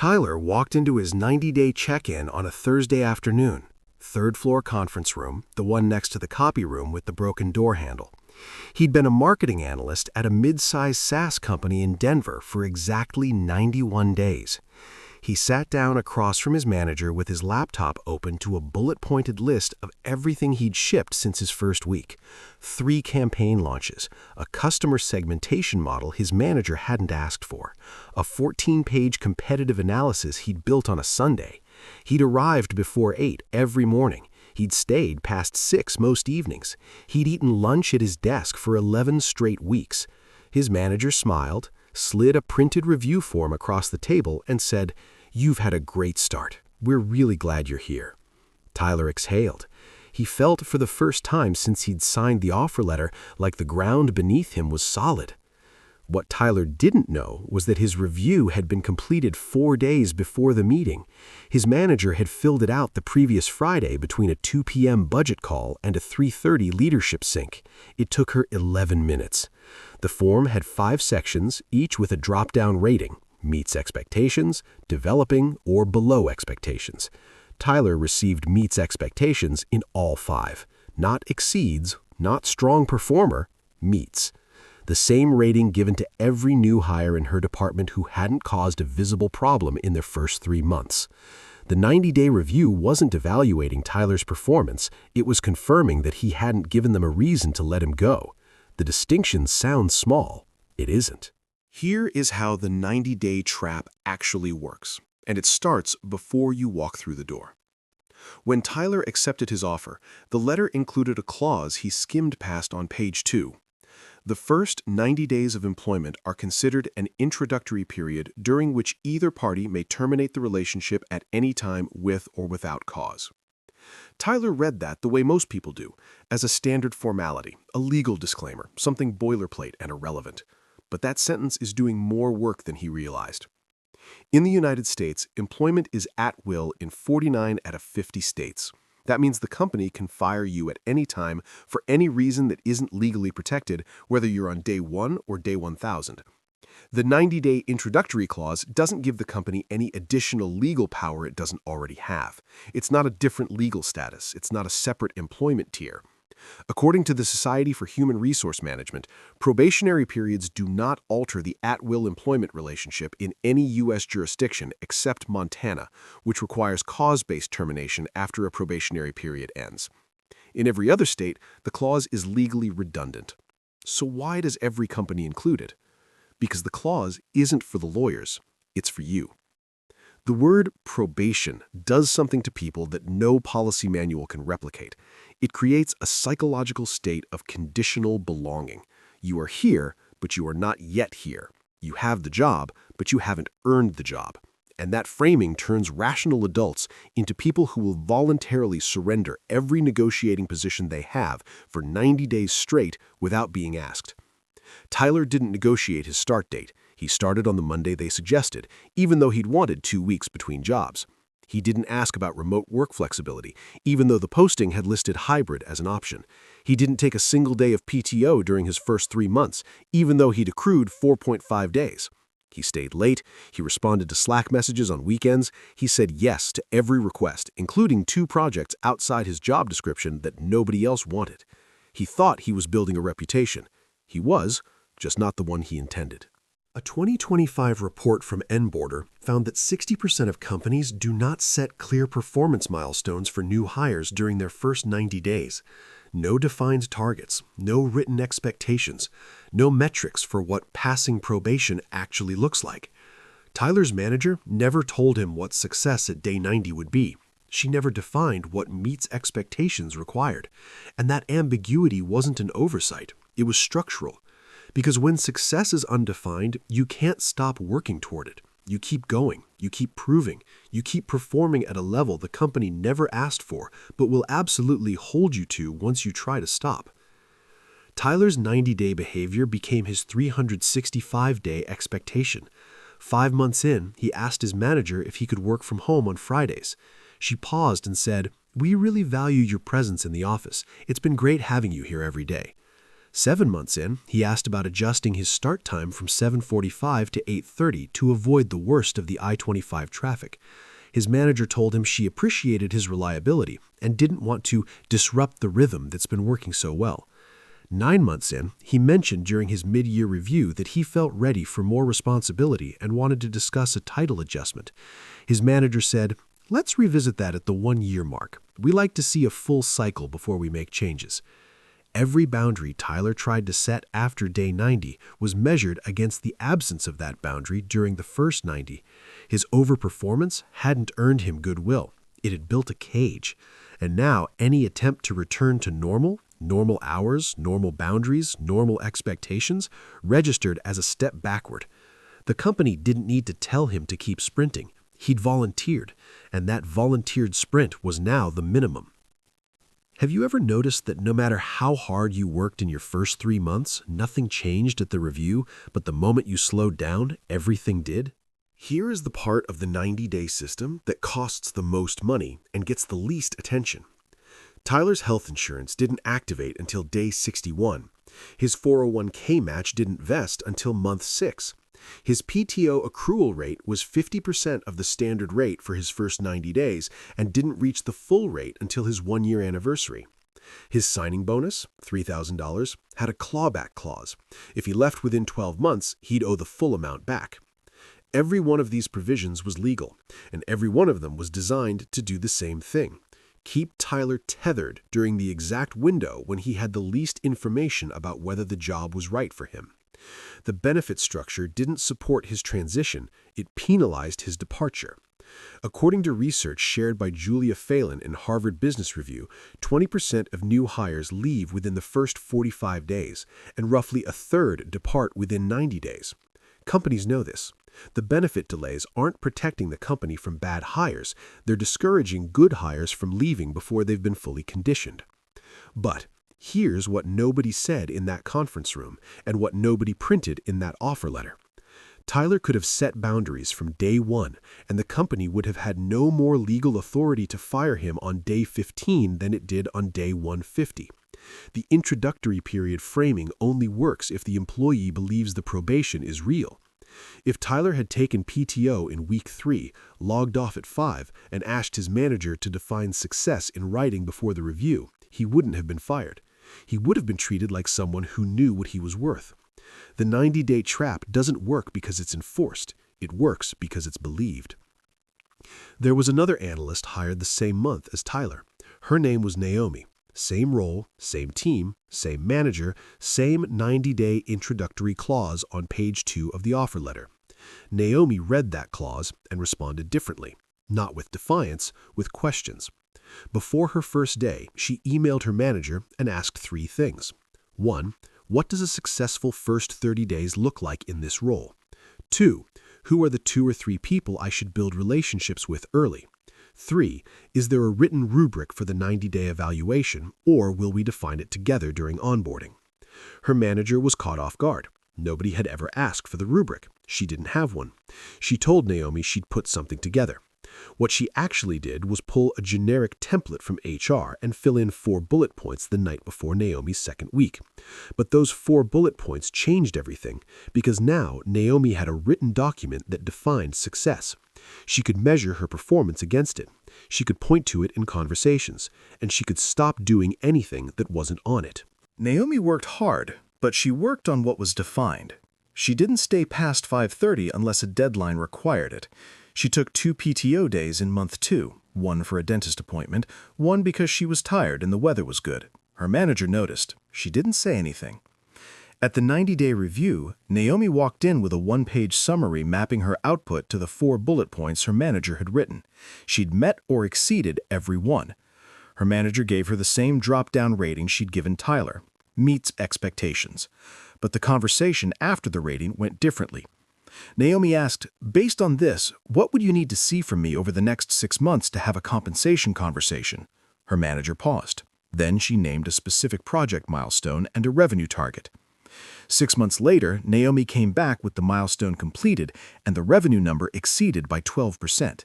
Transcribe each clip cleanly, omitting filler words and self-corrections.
Tyler walked into his 90-day check-in on a Thursday afternoon. Third-floor conference room, the one next to the copy room with the broken door handle. He'd been a marketing analyst at a mid-sized SaaS company in Denver for exactly 91 days. He sat down across from his manager with his laptop open to a bullet-pointed list of everything he'd shipped since his first week. 3 campaign launches, a customer segmentation model his manager hadn't asked for, a 14-page competitive analysis he'd built on a Sunday. He'd arrived before 8 every morning. He'd stayed past 6 most evenings. He'd eaten lunch at his desk for 11 straight weeks. His manager smiled, slid a printed review form across the table, and said, "You've had a great start. We're really glad you're here." Tyler exhaled. He felt for the first time since he'd signed the offer letter like the ground beneath him was solid. What Tyler didn't know was that his review had been completed 4 days before the meeting. His manager had filled it out the previous Friday between a 2 p.m. budget call and a 3:30 leadership sync. It took her 11 minutes. The form had 5 sections, each with a drop-down rating: meets expectations, developing, or below expectations. Tyler received meets expectations in all 5. Not exceeds, not strong performer, meets. The same rating given to every new hire in her department who hadn't caused a visible problem in their first 3 months. The 90-day review wasn't evaluating Tyler's performance, it was confirming that he hadn't given them a reason to let him go. The distinction sounds small. It isn't. Here is how the 90-day trap actually works, and it starts before you walk through the door. When Tyler accepted his offer, the letter included a clause he skimmed past on page 2. The first 90 days of employment are considered an introductory period during which either party may terminate the relationship at any time with or without cause. Tyler read that the way most people do, as a standard formality, a legal disclaimer, something boilerplate and irrelevant. But that sentence is doing more work than he realized. In the United States, employment is at will in 49 out of 50 states. That means the company can fire you at any time for any reason that isn't legally protected, whether you're on day 1 or day 1,000. The 90-day introductory clause doesn't give the company any additional legal power it doesn't already have. It's not a different legal status. It's not a separate employment tier. According to the Society for Human Resource Management, probationary periods do not alter the at-will employment relationship in any U.S. jurisdiction except Montana, which requires cause-based termination after a probationary period ends. In every other state, the clause is legally redundant. So why does every company include it? Because the clause isn't for the lawyers, it's for you. The word probation does something to people that no policy manual can replicate. It creates a psychological state of conditional belonging. You are here, but you are not yet here. You have the job, but you haven't earned the job. And that framing turns rational adults into people who will voluntarily surrender every negotiating position they have for 90 days straight without being asked. Tyler didn't negotiate his start date. He started on the Monday they suggested, even though he'd wanted 2 weeks between jobs. He didn't ask about remote work flexibility, even though the posting had listed hybrid as an option. He didn't take a single day of PTO during his first 3 months, even though he'd accrued 4.5 days. He stayed late, he responded to Slack messages on weekends, he said yes to every request, including 2 projects outside his job description that nobody else wanted. He thought he was building a reputation. He was, just not the one he intended. A 2025 report from Enboarder found that 60% of companies do not set clear performance milestones for new hires during their first 90 days. No defined targets, no written expectations, no metrics for what passing probation actually looks like. Tyler's manager never told him what success at day 90 would be. She never defined what meets expectations required. And that ambiguity wasn't an oversight, it was structural. Because when success is undefined, you can't stop working toward it. You keep going, you keep proving, you keep performing at a level the company never asked for, but will absolutely hold you to once you try to stop. Tyler's 90-day behavior became his 365-day expectation. 5 months in, he asked his manager if he could work from home on Fridays. She paused and said, "We really value your presence in the office. It's been great having you here every day." 7 months in, he asked about adjusting his start time from 7:45 to 8:30 to avoid the worst of the I-25 traffic. His manager told him she appreciated his reliability and didn't want to disrupt the rhythm that's been working so well. 9 months in, he mentioned during his mid-year review that he felt ready for more responsibility and wanted to discuss a title adjustment. His manager said, "Let's revisit that at the 1-year mark. We like to see a full cycle before we make changes." Every boundary Tyler tried to set after day 90 was measured against the absence of that boundary during the first 90. His overperformance hadn't earned him goodwill. It had built a cage. And now any attempt to return to normal hours, normal boundaries, normal expectations, registered as a step backward. The company didn't need to tell him to keep sprinting. He'd volunteered, and that volunteered sprint was now the minimum. Have you ever noticed that no matter how hard you worked in your first 3 months, nothing changed at the review, but the moment you slowed down, everything did? Here is the part of the 90-day system that costs the most money and gets the least attention. Tyler's health insurance didn't activate until day 61. His 401k match didn't vest until month 6. His PTO accrual rate was 50% of the standard rate for his first 90 days and didn't reach the full rate until his 1-year anniversary. His signing bonus, $3,000, had a clawback clause. If he left within 12 months, he'd owe the full amount back. Every one of these provisions was legal, and every one of them was designed to do the same thing: keep Tyler tethered during the exact window when he had the least information about whether the job was right for him. The benefit structure didn't support his transition, it penalized his departure. According to research shared by Julia Phelan in Harvard Business Review, 20% of new hires leave within the first 45 days, and roughly a third depart within 90 days. Companies know this. The benefit delays aren't protecting the company from bad hires, they're discouraging good hires from leaving before they've been fully conditioned. But here's what nobody said in that conference room, and what nobody printed in that offer letter. Tyler could have set boundaries from day 1, and the company would have had no more legal authority to fire him on day 15 than it did on day 150. The introductory period framing only works if the employee believes the probation is real. If Tyler had taken PTO in week 3, logged off at 5, and asked his manager to define success in writing before the review, he wouldn't have been fired. He would have been treated like someone who knew what he was worth. The 90-day trap doesn't work because it's enforced. It works because it's believed. There was another analyst hired the same month as Tyler. Her name was Naomi. Same role, same team, same manager, same 90-day introductory clause on page 2 of the offer letter. Naomi read that clause and responded differently, not with defiance, with questions. Before her first day, she emailed her manager and asked 3 things. 1. What does a successful first 30 days look like in this role? 2. Who are the 2 or 3 people I should build relationships with early? 3. Is there a written rubric for the 90-day evaluation, or will we define it together during onboarding? Her manager was caught off guard. Nobody had ever asked for the rubric. She didn't have one. She told Naomi she'd put something together. What she actually did was pull a generic template from HR and fill in 4 bullet points the night before Naomi's second week. But those 4 bullet points changed everything, because now Naomi had a written document that defined success. She could measure her performance against it. She could point to it in conversations, and she could stop doing anything that wasn't on it. Naomi worked hard, but she worked on what was defined. She didn't stay past 5:30 unless a deadline required it. She took 2 PTO days in month 2, 1 for a dentist appointment, 1 because she was tired and the weather was good. Her manager noticed. She didn't say anything. At the 90-day review, Naomi walked in with a 1-page summary mapping her output to the 4 bullet points her manager had written. She'd met or exceeded every one. Her manager gave her the same drop-down rating she'd given Tyler. Meets expectations. But the conversation after the rating went differently. Naomi asked, "Based on this, what would you need to see from me over the next 6 months to have a compensation conversation?" Her manager paused. Then she named a specific project milestone and a revenue target. 6 months later, Naomi came back with the milestone completed and the revenue number exceeded by 12%.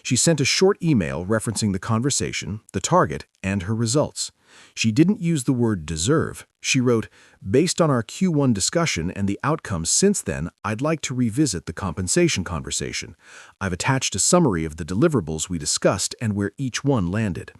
She sent a short email referencing the conversation, the target, and her results. She didn't use the word deserve. She wrote, "Based on our Q1 discussion and the outcomes since then, I'd like to revisit the compensation conversation. I've attached a summary of the deliverables we discussed and where each one landed."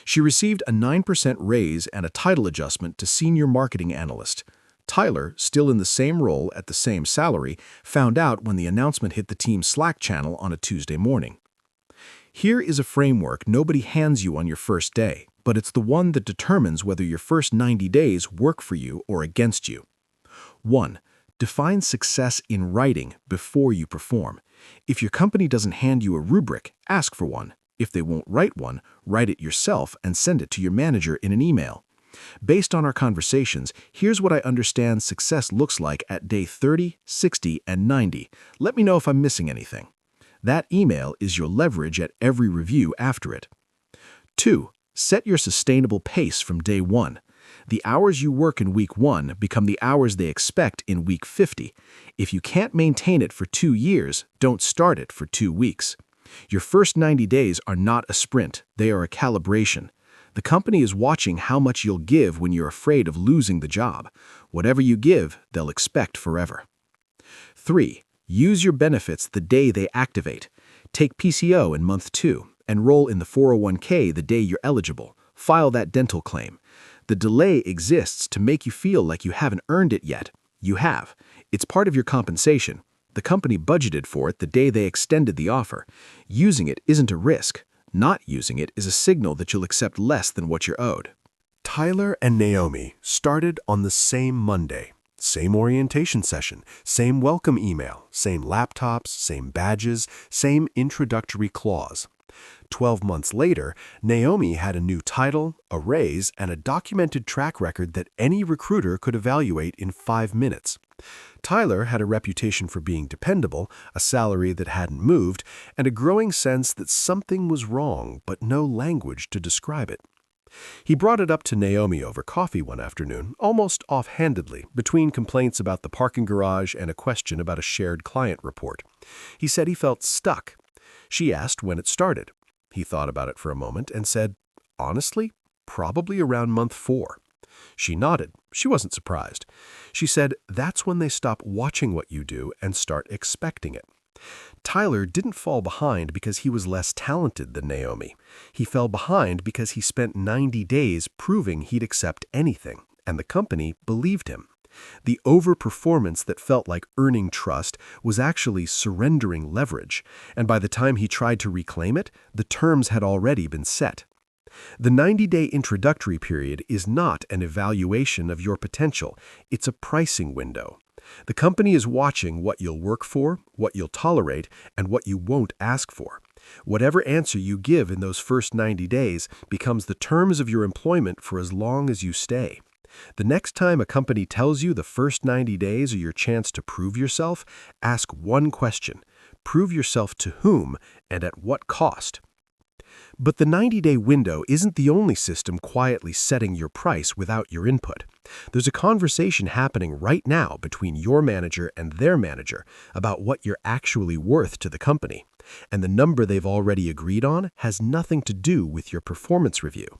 She received a 9% raise and a title adjustment to Senior Marketing Analyst. Tyler, still in the same role at the same salary, found out when the announcement hit the team's Slack channel on a Tuesday morning. Here is a framework nobody hands you on your first day, but it's the one that determines whether your first 90 days work for you or against you. 1. Define success in writing before you perform. If your company doesn't hand you a rubric, ask for one. If they won't write one, write it yourself and send it to your manager in an email. Based on our conversations, here's what I understand success looks like at day 30, 60, and 90. Let me know if I'm missing anything. That email is your leverage at every review after it. 2. Set your sustainable pace from day 1. The hours you work in week 1 become the hours they expect in week 50. If you can't maintain it for 2 years, don't start it for 2 weeks. Your first 90 days are not a sprint, they are a calibration. The company is watching how much you'll give when you're afraid of losing the job. Whatever you give, they'll expect forever. 3. Use your benefits the day they activate. Take PCO in month 2. Enroll in the 401k the day you're eligible. File that dental claim. The delay exists to make you feel like you haven't earned it yet. You have. It's part of your compensation. The company budgeted for it the day they extended the offer. Using it isn't a risk. Not using it is a signal that you'll accept less than what you're owed. Tyler and Naomi started on the same Monday. Same orientation session, same welcome email, same laptops, same badges, same introductory clause. 12 months later, Naomi had a new title, a raise, and a documented track record that any recruiter could evaluate in 5 minutes. Tyler had a reputation for being dependable, a salary that hadn't moved, and a growing sense that something was wrong, but no language to describe it. He brought it up to Naomi over coffee one afternoon, almost offhandedly, between complaints about the parking garage and a question about a shared client report. He said he felt stuck. She asked when it started. He thought about it for a moment and said, "Honestly, probably around month 4. She nodded. She wasn't surprised. She said, "That's when they stop watching what you do and start expecting it." Tyler didn't fall behind because he was less talented than Naomi. He fell behind because he spent 90 days proving he'd accept anything, and the company believed him. The overperformance that felt like earning trust was actually surrendering leverage, and by the time he tried to reclaim it, the terms had already been set. The 90-day introductory period is not an evaluation of your potential, it's a pricing window. The company is watching what you'll work for, what you'll tolerate, and what you won't ask for. Whatever answer you give in those first 90 days becomes the terms of your employment for as long as you stay. The next time a company tells you the first 90 days are your chance to prove yourself, ask one question. Prove yourself to whom and at what cost? But the 90-day window isn't the only system quietly setting your price without your input. There's a conversation happening right now between your manager and their manager about what you're actually worth to the company. And the number they've already agreed on has nothing to do with your performance review.